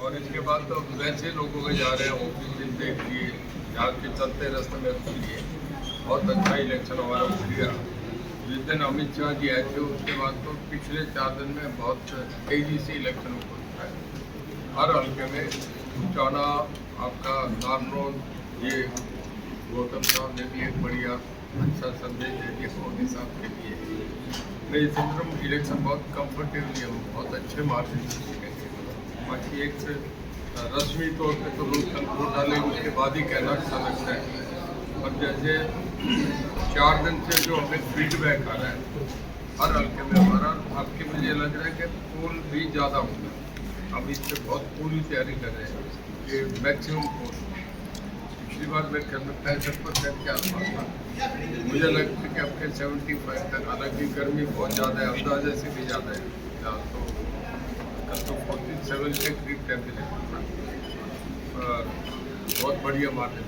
और इसके बाद तो वैसे लोगों में जा रहे हैं ऑफिस मिलने के लिए, यहाँ के चलते रास्ते में उसके लिए बहुत अच्छा इलेक्शन हमारा हो गया। जिस दिन अमित शाह जी आए थे उसके बाद तो पिछले 4 दिन में बहुत तेजी से इलेक्शन हो रहा है। हर हल्के में चाना आपका नारनौल, ये गौतम साहब ने भी एक बढ़िया अच्छा संदेश दे दिया मोदी साहब के लिए। मैं इस इलेक्शन बहुत कंफर्टेबली हम बहुत अच्छे मार्जिन से जीतेंगे। बाकी एक रस्मी तौर पे तो लोग कल वोट डालेंगे उसके बाद ही कहना अच्छा लगता है, और जैसे 4 दिन से जो हमें फीडबैक आ रहा है हर हल्के में हमारा, आपके मुझे लग रहा है कि पोल भी ज़्यादा होगा। हम इससे बहुत पूरी तैयारी कर रहे हैं कि मैक्सिमम पोल। पिछली बार मेरे ख्याल में 65% के आसपास था, मुझे लगता है कि आपके 75 तक, हालांकि गर्मी बहुत ज़्यादा है, अंदाजे से भी ज़्यादा है। तो कल तो 47 के करीब टेम्परेचर था, बहुत बढ़िया मार्जिन।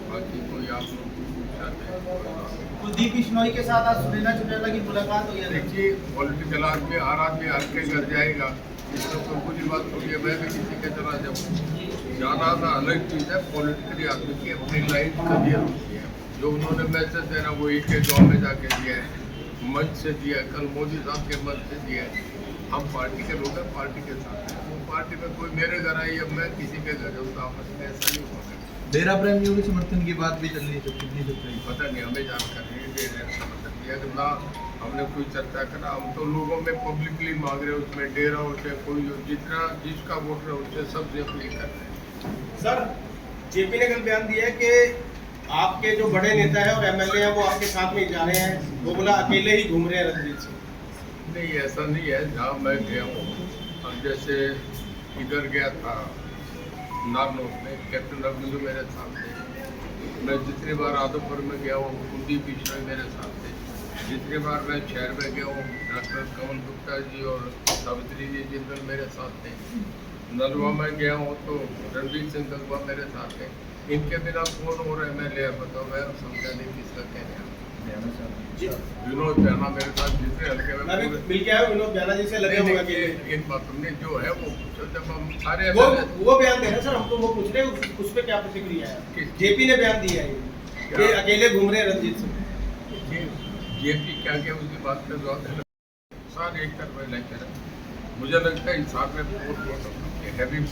बाकी कोई आप लोग कुलदीप बिश्नोई के साथ आज सुनैना चुटेला की मुलाकात हुई है। देखिए, पॉलिटिकल आदमी हर आदमी हर के घर जाएगा, इसमें तो बुरी बात होगी है। मैं भी किसी के चला जाऊँ, जाना ना अलग चीज़ है। पॉलिटिकली आदमी की अपनी लाइफ क्लियर होती है। जो उन्होंने मैसेज देना वो एक के गाँव में जाके दिया है, मंच से दिया है, कल मोदी साहब के मंच से दिया है। हम पार्टी के लोग हैं, पार्टी के साथ हैं। वो पार्टी में कोई मेरे घर आई अब मैं किसी के घर जाऊँ तो आपस में ऐसा नहीं हो सकता। डेरा प्रेमियों के समर्थन की बात भी चल रही है, कितनी सच है पता नहीं, हमें जानकारी नहीं दे रहे समर्थन दिया कि ना हमने कोई चर्चा करा। हम तो लोगों में पब्लिकली मांग रहे हैं, उसमें डेरा हो चाहे कोई हो, जितना जिसका वोट है उससे सबसे अपील कर रहे हैं। सर, जेपी ने कल बयान दिया है कि आपके जो बड़े नेता है और एमएलए हैं वो आपके साथ में जा रहे हैं, वो बोला अकेले ही घूम रहे हैं रणजीत सिंह। नहीं, ऐसा नहीं है। जहाँ मैं गया हूँ, अब जैसे इधर गया था नारनौल में, कैप्टन रघु मेरे साथ थे। मैं जितनी बार आदमपुर में गया हूँ कुलदीप बिश्नोई मेरे साथ थे। जितनी बार मैं शहर में गया हूँ डॉक्टर कमल गुप्ता जी और सावित्री जी जिंदल मेरे साथ थे। नलवा में गया हूँ तो रणवीर सिंह गंगवा मेरे साथ थे। इनके बिना कौन और एमएलए बताओ, मैं समझा नहीं किसका कह रहे हैं। विनोद बैना मेरे साथ जितने हल्के में मिल के आए विनोद बैना जी से लगे हुए के इन बातों में जो है वो जब हम सारे वो बयान दे रहे हैं सर, हमको वो पूछ रहे हैं उस पर क्या प्रतिक्रिया है। जेपी ने बयान दिया है कि अकेले घूम रहे हैं रणजीत सिंह। जेपी क्या क्या उसकी बात पे जवाब देना सारे एक तरफ लेकर मुझे लगता है हिसाब में बहुत हैवी।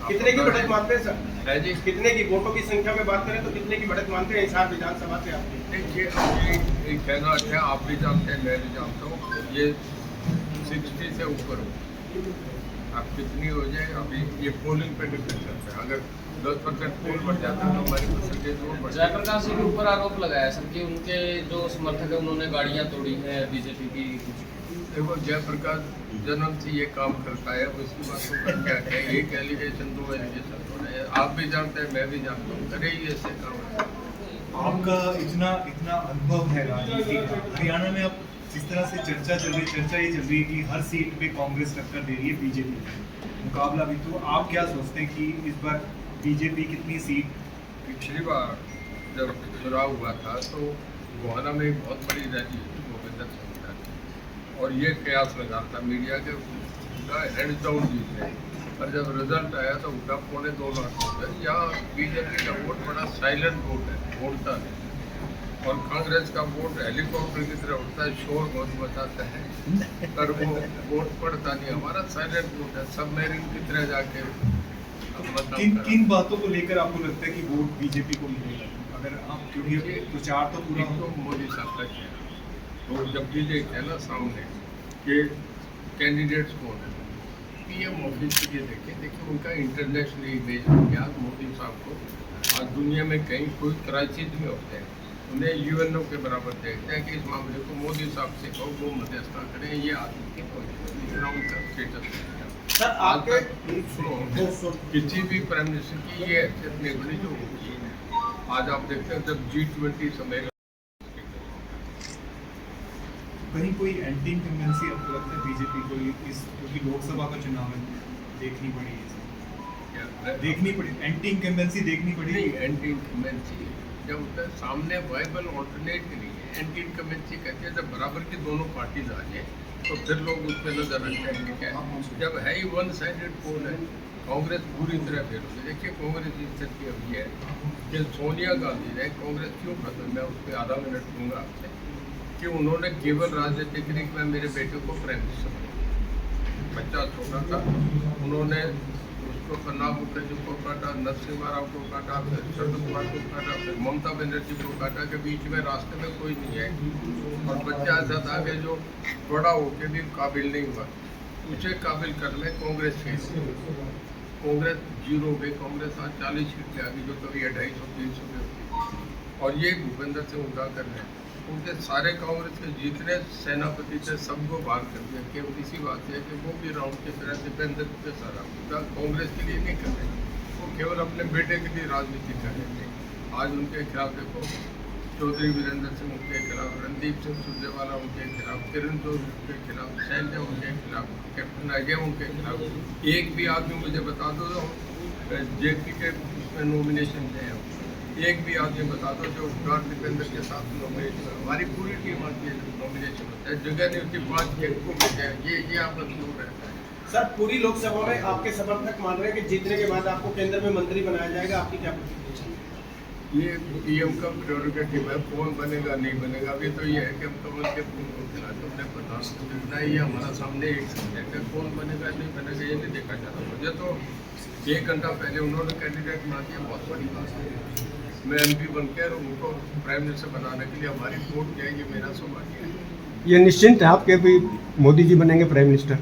कितने की बढ़त मानते हैं सर? है जी, कितने की वोटों की संख्या में बात करें तो कितने की बढ़त मानते हैं हिसार विधानसभा से आपके? देखिए, एक कहना अच्छा, आप भी जानते हैं मैं भी जानता हूँ, ये 60 से ऊपर हो, आप कितनी हो जाए अभी ये पोलिंग पे डिपेंड करता है। अगर 10% पोल बढ़ जाता है तो हमारी परसेंटेज और बढ़ जाती है। जयप्रकाश जी के ऊपर आरोप लगाया सर कि उनके जो समर्थक है उन्होंने गाड़ियाँ तोड़ी है बीजेपी की। देखो, जयप्रकाश जन्म से ये काम करता है, उसकी बातों का क्या है। एक एलिगेशन दो एलिगेशन थोड़ा है, आप भी जानते हैं मैं भी जानता हूँ, करे ही ऐसे काम है। आपका इतना अनुभव है राजनीति का, हरियाणा में अब जिस तरह से चर्चा ये चल रही है कि हर सीट पे कांग्रेस टक्कर दे रही है बीजेपी मुकाबला भी, तो आप क्या सोचते हैं कि इस बार बीजेपी कितनी सीट? पिछली बार जब चुनाव हुआ था तो गोहाना में एक बहुत बड़ी रैली गोविंदर सिंह और ये कयास लगा था मीडिया के उनका हैंड डाउन जीत रहे, और जब रिजल्ट आया तो उनका 2.25 लाख वोट है। यहाँ बीजेपी का वोट बड़ा साइलेंट वोट है, वोटता नहीं, और कांग्रेस का वोट हेलीकॉप्टर की तरह उठता है, शोर बहुत मचाता है, पर वो वोट पड़ता नहीं। हमारा साइलेंट वोट है, सबमरीन की तरह जाके किन बातों को लेकर आपको लगता है कि वोट बीजेपी को मिलेगा? अगर आप, क्योंकि प्रचार तो पूरा तो मोदी साहब का किया, तो जब भी है ना सामने कि कैंडिडेट्स कौन है, पीएम ऑफिस के लिए देखिए उनका इंटरनेशनल इमेज हो गया। मोदी साहब को आज दुनिया में कहीं कोई क्राइसिस में होते हैं, उन्हें यूएनओ के बराबर देखते हैं कि इस मामले को मोदी साहब से कहो वो मध्यस्थता करें। ये आदमी की इतना उनका स्टेटस है। सर आपके किसी भी प्राइम मिनिस्टर की ये हैसियत नहीं बनी जो होगी। आज आप देखते हैं जब G20 सम्मेलन, कहीं कोई एंटी इनकम्बेंसी आपको लगता है बीजेपी को इस, क्योंकि लोकसभा का चुनाव है, देखनी पड़ी एंटी इनकम्बेंसी देखनी पड़ी। नहीं, एंटी इनकम्बेंसी जब होता है सामने वाइबल ऑल्टरनेट नहीं है। एंटी इनकम्बेंसी कहते हैं जब बराबर की दोनों पार्टीज आ जाए तो फिर लोग उस पर नजर रखेंगे क्या? जब है ही वन साइडेड पोल है, कांग्रेस पूरी तरह फेल हो गई। देखिए कांग्रेस की स्थिति अभी है कि सोनिया गांधी ने कांग्रेस क्यों खत्म, मैं उस पर आधा मिनट दूंगा आपसे, कि उन्होंने केवल राजनीतिक में मेरे बेटे को प्राइम मिनिस्टर बनाया। बच्चा छोटा था, उन्होंने उसको प्रणब मुखर्जी को काटा, नरसिम्हा राव को काटा, फिर शरद कुमार को काटा, फिर ममता बनर्जी को काटा, के बीच में रास्ते में कोई नहीं है। और बच्चा ऐसा था कि जो बड़ा होकर भी काबिल नहीं हुआ, उसे काबिल करने कांग्रेस फेल हो गई। कांग्रेस जीरो हो गई। कांग्रेस आज 40 सीट पे आ गई, जो कभी 250-300 पे होती। और ये भूपेंद्र सिंह उठा कर रहे हैं, उनके सारे कांग्रेस के जितने सेनापति थे सबको बाहर कर दिया। केवल इसी बात से है कि वो भी राउंड की तरह दीपेंद्र के सारा कांग्रेस के लिए नहीं कर रहे, वो केवल अपने बेटे के लिए राजनीति कर रहे थे। आज उनके खिलाफ देखो, चौधरी वीरेंद्र सिंह उनके खिलाफ, रणदीप सिंह सुरजेवाला उनके खिलाफ, किरण जोशी उनके खिलाफ, सैन्य उनके खिलाफ, कैप्टन अजय उनके खिलाफ। एक भी आदमी मुझे बता दो जेपी के उसमें नॉमिनेशन है, एक भी आदमी बता दो जो डॉक्टर दीपेंद्र के साथ नॉमिनेशन। हमारी पूरी टीम आती है, नॉमिनेशन होता है, जगह नहीं होती, 5 एक को मिलते हैं। ये आप क्यों रहता है? सर पूरी लोकसभा में आपके समर्थक मान रहे हैं कि जीतने के बाद आपको केंद्र में मंत्री बनाया जाएगा, आपकी क्या प्रतिक्रिया है? ये पीएम का प्रेरोगेटिव है, कौन बनेगा नहीं बनेगा। अभी तो ये है कि हम कमल के फूल को खिलाते अपने प्रधानमंत्री बनाए, ये हमारा सामने एक सब्जेक्ट है। कौन बनेगा नहीं बनेगा ये नहीं देखा जाता। मुझे तो 1 घंटा पहले उन्होंने कैंडिडेट बना दिया, बहुत बड़ी बात है। मैं MP बनकर उनको प्राइम मिनिस्टर बनाने के लिए हमारी वोट क्या है, ये मेरा सौभाग्य है। ये निश्चिंत है आपके भी मोदी जी बनेंगे प्राइम मिनिस्टर?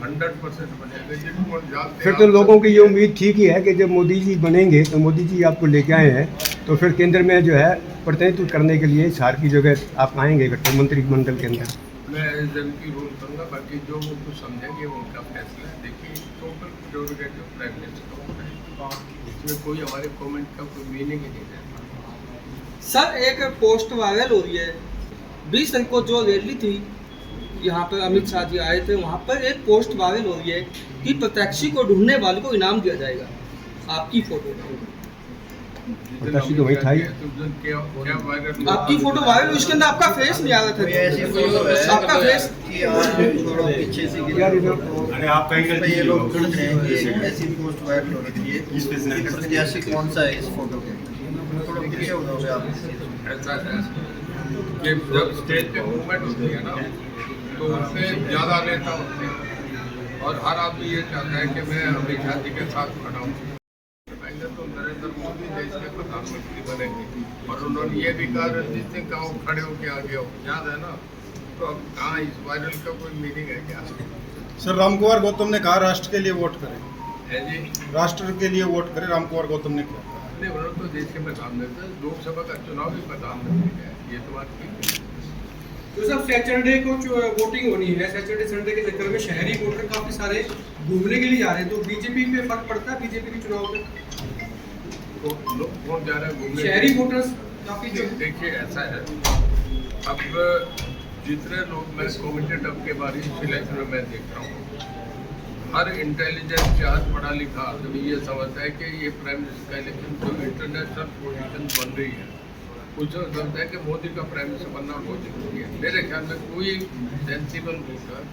100% बनेगा। ये कौन जानते फिर हैं? तो लोगों की ये उम्मीद ठीक ही है कि जब मोदी जी बनेंगे तो मोदी जी आपको लेके आए हैं, तो फिर केंद्र में जो है प्रतिनिधित्व करने के लिए हिसार की जगह आप आएंगे इकट्ठे मंत्रिमंडल के अंदर। मैं MP रोल करूँगा, बाकी जो वो कुछ समझेंगे वो उनका फैसला है। देखिए टोटल प्रेरोगेटिव प्राइम मिनिस्टर का होता है, इसमें कोई हमारे कमेंट का कोई मीनिंग ही नहीं है। सर एक पोस्ट वायरल हो रही है, 20 तारीख को जो रैली थी यहाँ पर अमित शाह जी आए थे, वहाँ पर एक पोस्ट वायरल हो रही है कि प्रत्याशी को ढूंढने वाले को इनाम दिया जाएगा। आपकी फोटो, प्रत्याशी तो वही था ही। आपकी फोटो वायरल हुई, उसके अंदर आपका फेस नहीं आ रहा था, आपका फेस पीछे से अरे आप कहीं गलती ये लोग खड़े हैं कि ऐसी पोस्ट वायरल हो रही है, प्रत्याशी कौन सा है इस फोटो के? थोड़ा पीछे हो जाओगे आप। ऐसा है कि जब स्टेज पे मूवमेंट होती है ना, तो उसमें ज़्यादा नेता होते हैं और हर आदमी ये चाहता है कि मैं अमित शाह जी के साथ खड़ा हूँ। तो नरेंद्र मोदी देश के प्रधानमंत्री बनेंगे। और उन्होंने ये भी कहा रणजीत सिंह कहाँ खड़े हो के आगे हो, याद है ना? तो अब कहाँ इस वायरल का कोई मीनिंग है क्या? सर रामकुमार गौतम ने कहा राष्ट्र के लिए वोट करें, है जी, राष्ट्र के लिए वोट करें, रामकुमार गौतम ने कहा। नहीं, उन्होंने तो देश के प्रधानमंत्री, लोकसभा का चुनाव भी प्रधानमंत्री है, ये तो बात ठीक है। तो सब सैटरडे को वोटिंग होनी है, सैटरडे संडे के चक्कर में शहरी वोटर काफी सारे घूमने के लिए जा रहे हैं, तो बीजेपी पे फर्क पड़ता है? बीजेपी के चुनाव पे तो लोग कौन जा रहे हैं घूमने? शहरी वोटर्स काफी जो देखिए ऐसा है, अब जितने लोग मैं कॉम्पिटेटिव के बारे में सिलेक्शन में मैं देख रहा हूँ, हर इंटेलिजेंट चार पढ़ा लिखा आदमी ये समझता है कि ये प्राइम मिनिस्टर का इलेक्शन जो इंटरनेशनल पोजीशन बन रही है, उसमें समझता है कि मोदी का प्राइम मिनिस्टर बनना बहुत जरूरी है। मेरे ख्याल में कोई सेंसिबल वोटर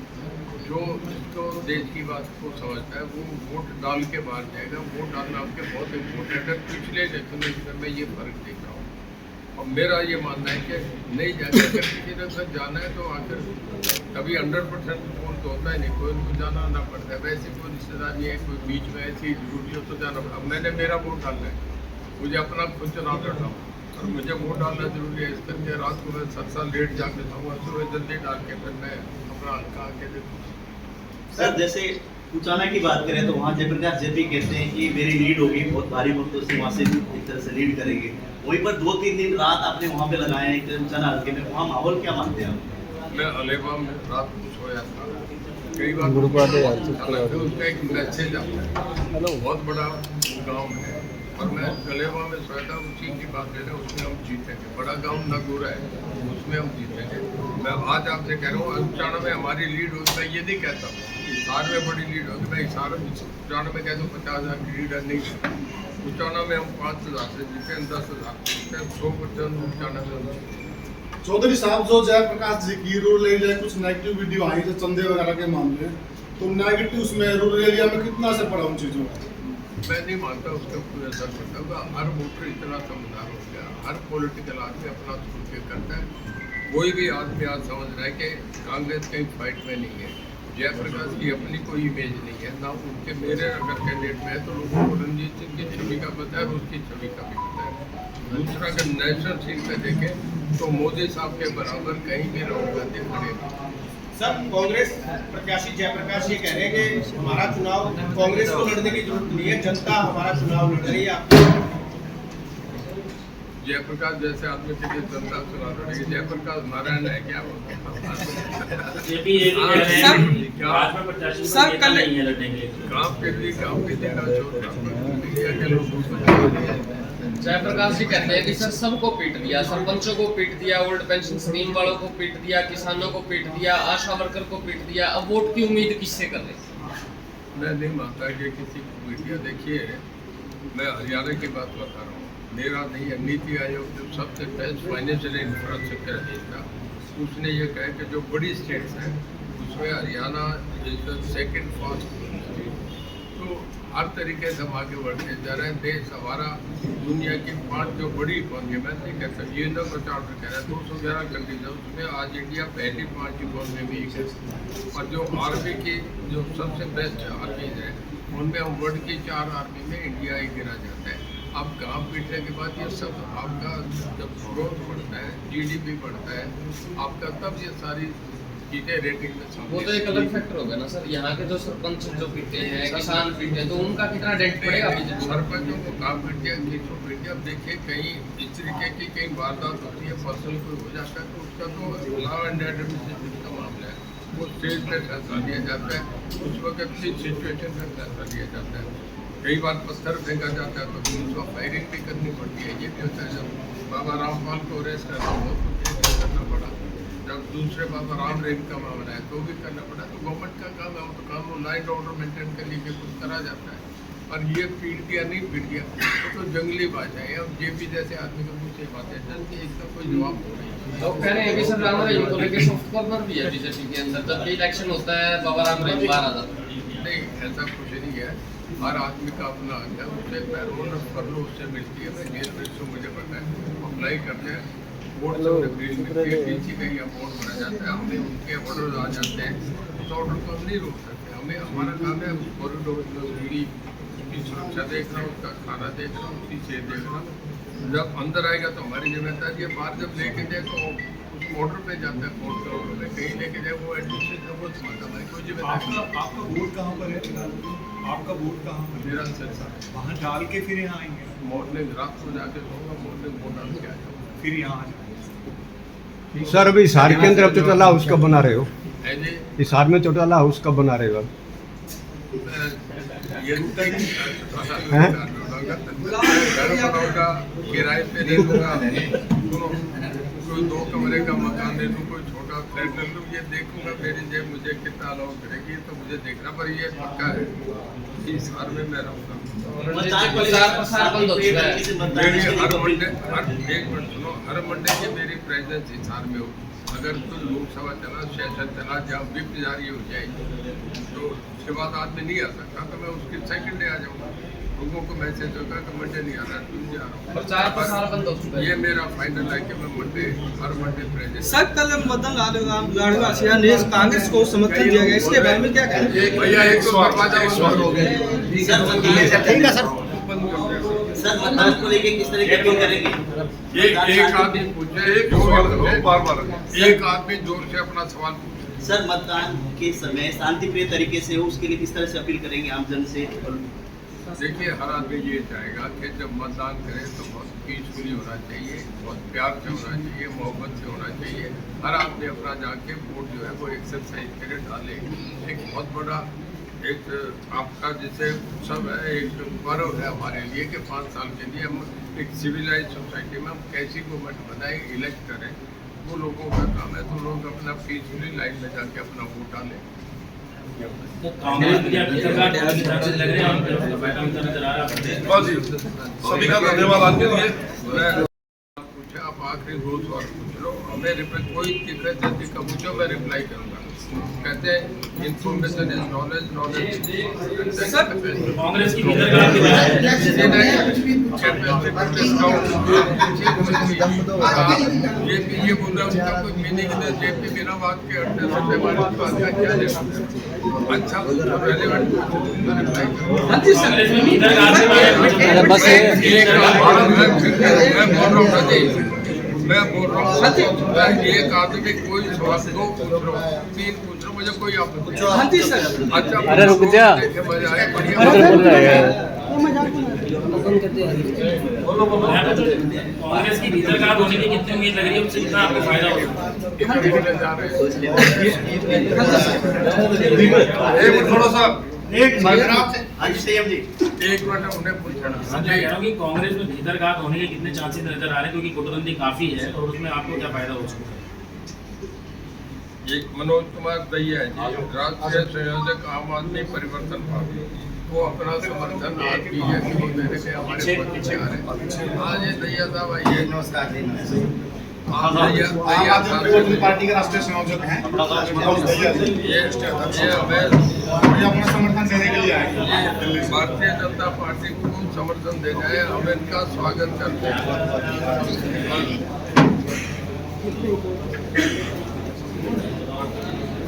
जो इसको देश की बात को समझता है वो वोट डाल के बाहर जाएगा। वोट डालना आपके बहुत इम्पोर्टेंट है। पिछले इलेक्शन में मैं ये फर्क देख रहा हूँ और मेरा ये मानना है कि नहीं जाना, अगर किसी ने सर जाना है तो आकर कभी 100% वोट तो होता ही नहीं, कोई उनको जाना ना पड़ता है। वैसे कोई रिश्तेदारी है, कोई बीच में ऐसी ड्यूटी हो तो जाना पड़ता। अब मैंने मेरा वोट डालना है, मुझे अपना खुद चुनाव लड़ना हूँ और मुझे वोट डालना जरूरी है। इस करके रात को मैं 7 साल लेट जाके जाऊँगा, सुबह जल्दी डाल के फिर मैं अपना हल्का आके देखूँ। सर जैसे उचाना की बात करें तो वहाँ जयप्रकाश जेपी कहते हैं कि मेरी लीड होगी बहुत भारी मतों से, वहाँ से एक तरह से लीड करेंगे। वहीं पर 2-3 दिन रात आपने वहाँ पे लगाए हैं उचाना हल्के में, वहाँ माहौल क्या मानते हैं आप? मैं अलेवा में रात को सोया था, कई बार उसका एक मैसेज आता है, बहुत बड़ा गाँव है और मैं गलेवा में सोया था। उसी की बात है, उसमें हम जीतेंगे। बड़ा गाँव नगोरा है, उसमें हम जीतेंगे। मैं आज आपसे कह रहा हूँ उचाना में हमारी लीड होती है, ये नहीं कहता हिसार में बड़ी लीड होगी। मैं हिसार उचाना में कहता हूँ 50,000 की लीड है, नहीं। उचाना में हम 5,000 से जीते, 10,000 जीते, 100% उचाना में हम जीते। चौधरी साहब जो जयप्रकाश जी की रूरल एरिया कुछ नेगेटिव वीडियो आई जो चंदे वगैरह के मामले, तो नेगेटिव उसमें रूरल एरिया में कितना असर पड़ा उन चीज़ों का? मैं नहीं मानता उसका कोई असर पड़ता होगा। हर वोटर इतना समझदार हो गया, हर पॉलिटिकल आदमी अपना सोच के करता है। कोई भी आदमी आज समझ रहा है कि कांग्रेस कहीं फाइट में नहीं है। जयप्रकाश की अपनी कोई इमेज नहीं है ना उनके। मेरे अगर कैंडिडेट में है तो लोगों को रणजीत सिंह की छवि का पता है और उसकी छवि का भी पता है। दूसरा अगर नेशनल सीन पे देखें तो मोदी साहब के बराबर कहीं भी राहुल गांधी खड़े नहीं। सर कांग्रेस प्रत्याशी जयप्रकाश ये कह रहे हैं कि हमारा चुनाव कांग्रेस को लड़ने की जरूरत नहीं है, जनता हमारा चुनाव लड़ रही है। आप जयप्रकाश जैसे आदमी के लिए जनता चुनाव लड़ेगी। जयप्रकाश नारायण है क्या? सर कल गाँव के लिए गाँव के देना मीडिया के लोगों को। जयप्रकाश जी कहते हैं कि सर सबको पीट दिया, सरपंचों को पीट दिया, ओल्ड पेंशन स्कीम वालों को पीट दिया, किसानों को पीट दिया, आशा वर्कर को पीट दिया, अब वोट की उम्मीद किससे कर रहे? मैं नहीं मानता कि किसी को पीट दिया। देखिए मैं हरियाणा की बात बता रहा हूँ। मेरा नहीं है, नीति आयोग जो सबसे बेस्ट फाइनेंशियल इंफ्रास्ट्रक्चर देता, उसने ये कहा कि जो बड़ी स्टेट्स हैं उसमें Haryana is the second fast state. तो हर तरीके से हम आगे बढ़ते जा रहे हैं। देश हमारा दुनिया की 5 जो बड़ी इकॉनमी, मैं नहीं कहता यूएन का चार्टर कह रहा है 211 कंट्रीज है, उसमें आज इंडिया पहली 5 इकॉनमी में एक है। और जो आर्मी की जो सबसे बेस्ट आर्मीज है उनमें हम वर्ल्ड की 4 आर्मी में इंडिया ही गिरा जाता है। अब गाँव पीटने के बाद ये सब आपका जब ग्रोथ बढ़ता है, जीडीपी बढ़ता है आपका, तब ये सारी चीजें रेटिंग में। वो तो एक अलग फैक्टर हो गया ना सर। यहाँ के जो सरपंच जो पीते हैं, किसान पीते हैं, तो उनका कितना डेंट पड़ेगा? सरपंचों को काम पीट दिया, किसको पीट दिया। अब देखिए कहीं इस तरीके की कहीं वारदात होती है, फसल कोई हो जाता है तो उसका तो लॉ एंड एडमिनिस्ट्रेशन का मामला है, वो स्टेज पे फैसला लिया जाता है। उस वक्त की सिचुएशन में फैसला लिया जाता है। कई बार पत्थर फेंका जाता है तो पुलिस को फायरिंग भी करनी पड़ती है। ये भी होता है। जब बाबा रामपाल को अरेस्ट करना बहुत कुछ करना पड़ा, जब दूसरे बाबा राम रेम का मामला है तो भी करना पड़ा। तो गवर्नमेंट का काम है, वो तो काम लॉ एंड ऑर्डर मेंटेन करने के कुछ करा जाता है। और ये पीट दिया नहीं पीट दिया तो जंगली भाषा है। अब जेपी जैसे आदमी को पूछे बातें जल्दी इसका कोई जवाब हो नहीं। लोग कह रहे हैं कि सर राम रहीम को लेकर सॉफ्ट कॉर्नर भी है बीजेपी के अंदर। जब भी इलेक्शन होता है बाबा राम रहीम बाहर आ जाता है। नहीं, ऐसा कुछ नहीं है। हर आदमी का अपना हक है, उससे पैरोल कर लो, उससे मिलती है। मैं जेल में से मुझे पता है अप्लाई करते हैं, वोट से बिल मिलती है, पीछे कहीं अमाउंट भरा जाता है, हमें उनके ऑर्डर आ जाते हैं। उस ऑर्डर को हम नहीं रोक सकते। हमें हमारा काम है उस कॉरिडोर में उसकी सुरक्षा देखना, उसका खाना देखना, उसकी सेहत देखना। जब अंदर आएगा तो हमारी जिम्मेदारी है। बाहर जब लेके जाए तो उस ऑर्डर पे जाता है, कोर्ट का ऑर्डर में कहीं लेके जाए वो एडमिनिस्ट्रेशन वो समझता है कोई जिम्मेदारी। आपका वोट कहाँ पर है? आपका वोट कहाँ पर? मेरा सिलसिला वहाँ डाल के फिर यहाँ आएंगे? मॉर्निंग रात को जाके सोऊंगा, मॉर्निंग वोट डाल के आ जाऊँगा, फिर यहाँ आ जाएंगे। सर अभी हिसार के अंदर अब चौटाला हाउस कब बना रहे हो? है जी। हिसार में चौटाला हाउस कब बना रहे हो? ये घर बनाऊंगा, किराए पे ले लूँगा, कोई 2 कमरे का मकान ले लूँ, कोई छोटा फ्लैट ले लूँ। ये देखूंगा मेरी जेब मुझे कितना अलाउ करेगी तो मुझे देखना। पर ये पक्का है कि हिसार में मैं रहूँगा। मेरी हर मंडे एक मिनट सुनो, हर मंडे की मेरी प्रेजेंस हिसार में होगी। अगर तो लोकसभा चला, सेशन चला, जहाँ विप जारी हो जाएगी तो उसके बाद आदमी नहीं आ सकता, तो मैं उसके सेकंड डे आ जाऊँगा। लोगों को मैसेज होगा कि मंडे नहीं आ रहा, ट्यूसडे आ रहा हूँ। प्रचार प्रसार बंद हो चुका है। ये मेरा फाइनल है कि मैं मंडे हर मंडे प्रेजेंट। सर कल मदन लाल गासिया ने कांग्रेस को समर्थन दिया गया, इसके बारे में क्या कहेंगे? भैया एक तो दरवाजा बंद हो गया। सर मतदान को लेके किस तरह की अपील करेंगे? एक आदमी पूछे, एक आदमी जोर से अपना सवाल पूछे। सर मतदान के समय शांतिप्रिय तरीके से हो, उसके लिए किस तरह से अपील करेंगे आम जन से? देखिए हर आदमी ये चाहेगा कि जब मतदान करें तो बहुत पीसफुली होना चाहिए, बहुत प्यार से होना चाहिए, मोहब्बत से होना चाहिए। हर आदमी अपना जाके वोट जो है वो एक्सरसाइज करे, डाले। एक बहुत बड़ा एक आपका जैसे उत्सव है, एक पर्व है हमारे लिए कि 5 साल के लिए हम एक सिविलाइज सोसाइटी में हम कैसी गवर्नमेंट बनाए, इलेक्ट करें, वो लोगों का काम है। तो लोग अपना पीसफुली लाइन में जाके अपना वोट डालें। सभी का धन्यवाद आपके लिए। पूछा आप आखिरी 2 सवाल पूछ लो। हमें कोई किसी से पूछो मैं रिप्लाई करूँगा। कहते हैं information is knowledge, knowledge Congress की ये बोल रहा उसका कोई मीनिंग नहीं। जेपी बिना बात के अड्डे से हमारे पास का क्या लेना? अच्छा रेलेवेंट रिप्लाई करो। बस मैं बोल रहा हूँ एक आदमी कोई सवाल दो पूछ रहा हूँ, तीन पूछ रहा हूँ, मुझे कोई आप पूछो। हाँ जी सर। अच्छा अरे रुक जा। कांग्रेस की भीतर का होने की कितनी उम्मीद लग रही है, उससे कितना आपको फायदा होगा? थोड़ा सा एक सीएम जी एक मिनट उन्हें पूछना। मैं कह रहा हूँ कि कांग्रेस में भीतर घात होने के कितने चांसेस नजर आ रहे हैं, क्योंकि गुटबंदी काफी है और उसमें आपको क्या फायदा हो सकता है? एक मनोज कुमार दहिया है जी, राष्ट्रीय संयोजक आम आदमी परिवर्तन पार्टी, वो अपना समर्थन आज बीजेपी को देने के हमारे पीछे आ रहे हैं। आज ये दहिया साहब आइए। नमस्कार जी। दहिया पार्टी के राष्ट्रीय संयोजक हैं ये हमें अपना समर्थन देने के लिए आए। भारतीय जनता पार्टी को समर्थन देना है, हम इनका स्वागत करते हैं।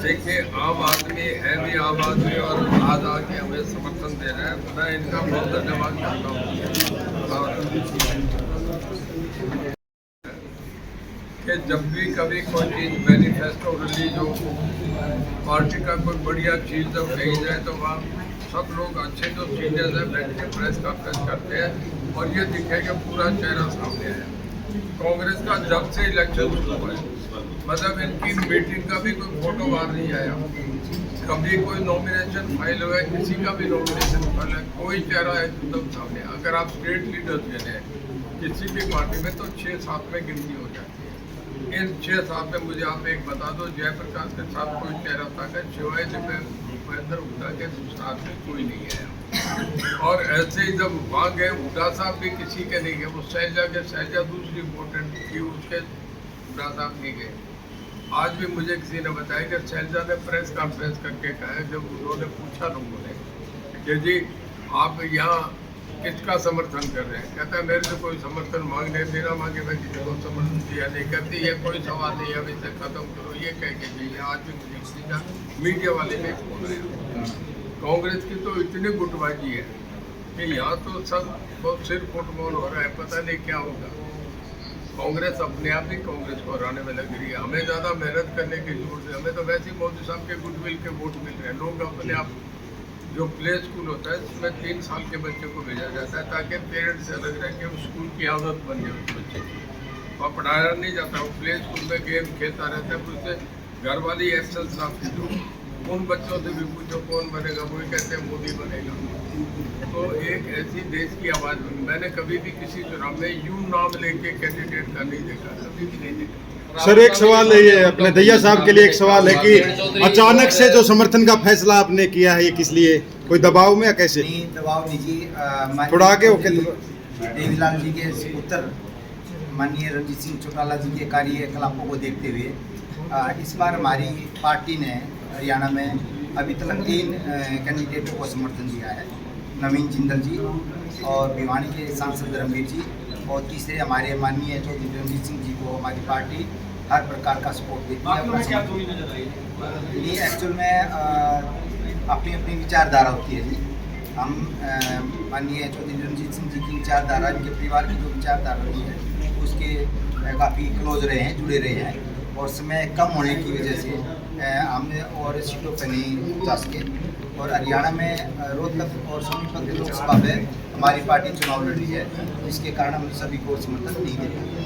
देखिए आम आदमी है भी आम आदमी और आज आके हमें समर्थन दे रहा है, मैं इनका बहुत धन्यवाद करता हूँ। कि जब भी कभी कोई चीज़ मैनिफेस्टो रिलीज हो, पार्टी का कोई बढ़िया चीज़ जब कही जाए तो वहाँ सब लोग अच्छे जो सीनियर्स हैं बैठ के प्रेस कॉन्फ्रेंस करते हैं और ये दिखे कि पूरा चेहरा सामने है। कांग्रेस का जब से इलेक्शन शुरू हुआ है, मतलब इनकी मीटिंग का भी कोई फोटो बाहर नहीं आया, कभी कोई नॉमिनेशन फाइल हुआ है, किसी का भी नॉमिनेशन फाइल है, कोई चेहरा एकदम सामने। अगर आप स्टेट लीडर्स गिने किसी भी पार्टी में तो 6-7 में गिनती हो जाती है। इन 6-7 में मुझे आप एक बता दो, जयप्रकाश के साथ कोई चेहरा था कि शिवाय भूपेंद्र हुड्डा के दूसरा आदमी कोई नहीं है। और ऐसे ही जब वहाँ गए, हुड्डा साहब भी किसी के नहीं गए, वो शैलजा दूसरी इम्पोर्टेंट थी, उसके हुड्डा साहब नहीं गए। आज भी मुझे किसी ने बताया कि शैलजा ने प्रेस कॉन्फ्रेंस करके कहा, जब उन्होंने पूछा लोगों ने कि जी आप यहाँ किसका समर्थन कर रहे हैं, कहता है मेरे से कोई समर्थन मांगने बिना मांगे मैं किसी को समर्थन दिया नहीं करती, ये कोई सवाल नहीं, अब इसे खत्म करो, ये कह के चाहिए। आज भी मुझे किसी का मीडिया वाले नहीं बोल रहे हैं। कांग्रेस की तो इतनी गुटबाजी है कि यहाँ तो सब बहुत सिर फुटबॉल हो रहा है, पता नहीं क्या होगा। कांग्रेस अपने आप ही कांग्रेस को हराने में लग रही है। हमें ज़्यादा मेहनत करने की जरूरत है, हमें तो वैसे ही मोदी साहब के गुडविल के वोट मिल रहे हैं। लोग अपने आप जो प्ले स्कूल होता है उसमें 3 साल के बच्चे को भेजा जाता है ताकि पेरेंट्स से अलग रह के स्कूल की आदत बन जाए उस बच्चे की, और पढ़ाया नहीं जाता, वो प्ले स्कूल में गेम खेलता रहता है। उससे घर वाली एक्सेस ना पूछो, उन बच्चों से भी पूछो कौन बनेगा, वही कहते हैं मोदी बनेगा। तो एक ऐसी देश की आवाज़ बनी। मैंने कभी भी किसी चुनाव में यूं नाम लेके कैंडिडेट का नहीं देखा, कभी भी नहीं देखा। सर एक सवाल है, ये अपने दहिया साहब के लिए एक सवाल है कि अचानक से जो समर्थन का फैसला आपने किया है, ये किस लिए? कोई दबाव में या कैसे? नहीं दबाव नहीं जी, थोड़ा आगे होके देवीलाल जी के पुत्र माननीय रणजीत सिंह चौटाला जी के कार्यकलापों को देखते हुए इस बार हमारी पार्टी ने हरियाणा में अभी तक 3 कैंडिडेटों को समर्थन दिया है। नवीन जिंदल जी और भिवानी के सांसद रणबीर जी, और तीसरे हमारे माननीय चौधरी रणजीत सिंह जी को हमारी पार्टी हर प्रकार का सपोर्ट देती है। ये एक्चुअल में अपनी अपनी विचारधारा होती है जी। हम माननीय चौधरी रणजीत सिंह जी की विचारधारा, इनके परिवार की जो विचारधारा रही है उसके काफ़ी क्लोज रहे हैं, जुड़े रहे हैं, और समय कम होने की वजह से हमने और सीटों पर नहीं जा सके। और हरियाणा में रोहतक और सोनीपत लोकसभा में हमारी पार्टी चुनाव लड़ रही है, इसके कारण हम सभी को समर्थन नहीं दे रहे हैं।